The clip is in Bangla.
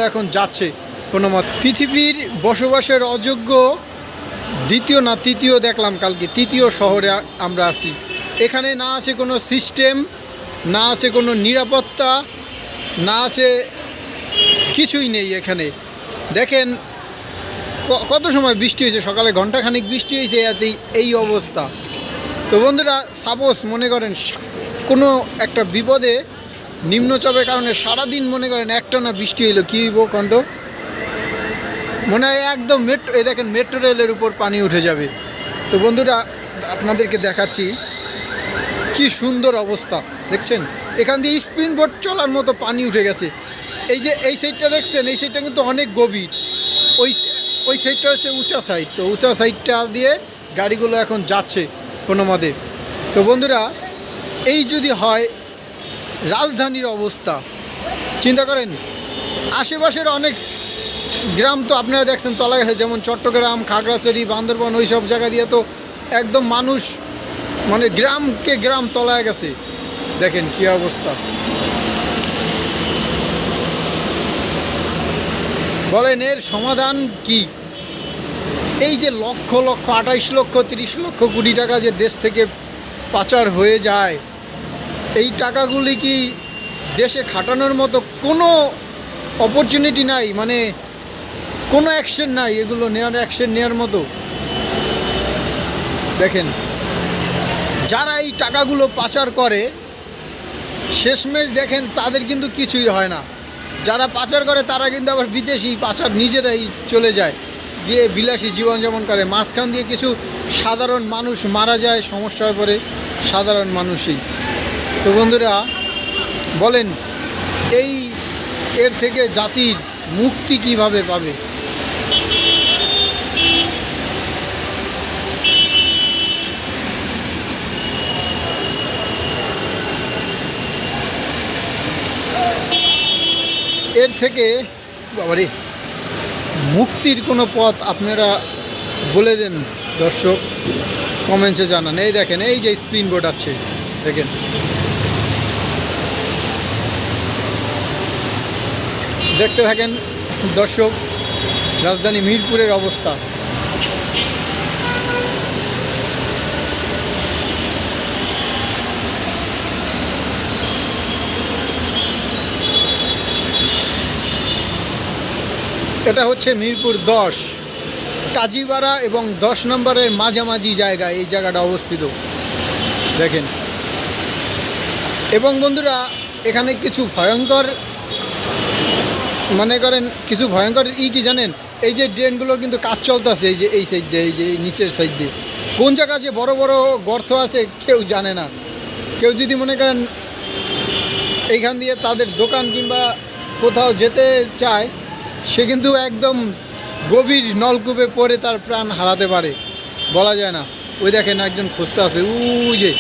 এখন যাচ্ছে কোনো মত। পৃথিবীর বসবাসের অযোগ্য দ্বিতীয় না তৃতীয় দেখলাম কালকে, তৃতীয় শহরে আমরা আছি। এখানে না আছে কোনো সিস্টেম, না আছে কোনো নিরাপত্তা, না আছে কিছুই নেই। এখানে দেখেন কত সময় বৃষ্টি হয়েছে, সকালে ঘন্টাখানিক বৃষ্টি হয়েছে, এতেই এই অবস্থা। তো বন্ধুরা, সাপোজ মনে করেন কোনো একটা বিপদে নিম্নচাপের কারণে সারাদিন মনে করেন একটানা বৃষ্টি হইলো, কী হইব কন্ত? মনে হয় একদম এই দেখেন মেট্রো রেলের উপর পানি উঠে যাবে। তো বন্ধুরা, আপনাদেরকে দেখাচ্ছি কি সুন্দর অবস্থা, দেখছেন? এখান দিয়ে স্পিড বোট চলার মতো পানি উঠে গেছে। এই যে এই সাইডটা দেখছেন, এই সাইডটা কিন্তু অনেক গভীর। ওই সাইডটা হচ্ছে উঁচা সাইড, তো উঁচা সাইডটা দিয়ে গাড়িগুলো এখন যাচ্ছে কোনো মতে। তো বন্ধুরা, এই যদি হয় রাজধানীর অবস্থা, চিন্তা করেন। আশেপাশের অনেক গ্রাম তো আপনারা দেখছেন তলা গেছে, যেমন চট্টগ্রাম, খাগড়াছড়ি, বান্দরবান, ওই সব জায়গা দিয়ে তো একদম মানুষ মানে গ্রামকে গ্রাম তলায় গেছে। দেখেন কী অবস্থা, বলেন এর সমাধান কি? এই যে লক্ষ লক্ষ 28 লক্ষ 30 লক্ষ কোটি টাকা যে দেশ থেকে পাচার হয়ে যায়, এই টাকাগুলি কি দেশে খাটানোর মতো কোনো অপরচুনিটি নাই? মানে কোনো অ্যাকশন নাই এগুলো অ্যাকশন নেওয়ার মতো? দেখেন, যারা এই টাকাগুলো পাচার করে শেষমেশ দেখেন তাদের কিন্তু কিছুই হয় না। যারা পাচার করে তারা কিন্তু আবার বিদেশি পাচার নিজেরাই চলে যায়, গিয়ে বিলাসী জীবনযাপন করে। মাঝখান দিয়ে কিছু সাধারণ মানুষ মারা যায়, সমস্যা হয়ে পড়ে সাধারণ মানুষই। তো বন্ধুরা বলেন, এর থেকে জাতির মুক্তি কিভাবে পাবে? এর থেকে বাবারে মুক্তির কোনো পথ আপনারা বলে দেন দর্শক, কমেন্টসে জানান। এই দেখেন, এই যে স্পিন বোট আছে দেখেন, দেখতে থাকেন দর্শক রাজধানী মিরপুরের অবস্থা। এটা হচ্ছে মিরপুর 10 কাজীপাড়া এবং 10 নম্বরের মাঝামাঝি জায়গায় এই জায়গাটা অবস্থিত দেখেন। এবং বন্ধুরা, এখানে কিছু ভয়ঙ্কর মনে করেন কিছু ভয়ঙ্কর কি জানেন? এই যে ড্রেনগুলোর কিন্তু কাজ চলতেছে, এই যে এই সাইড দিয়ে, এই যে নিচের সাইড দিয়ে কোন জায়গা যে বড় বড় গর্ত আছে কেউ জানে না। কেউ যদি মনে করেন এইখান দিয়ে তাদের দোকান কিংবা কোথাও যেতে চায়, সে কিন্তু একদম গভীর নলকূপে পড়ে তার প্রাণ হারাতে পারে, বলা যায় না। ওই দেখেন একজন খুঁজতে আছে, ওই যে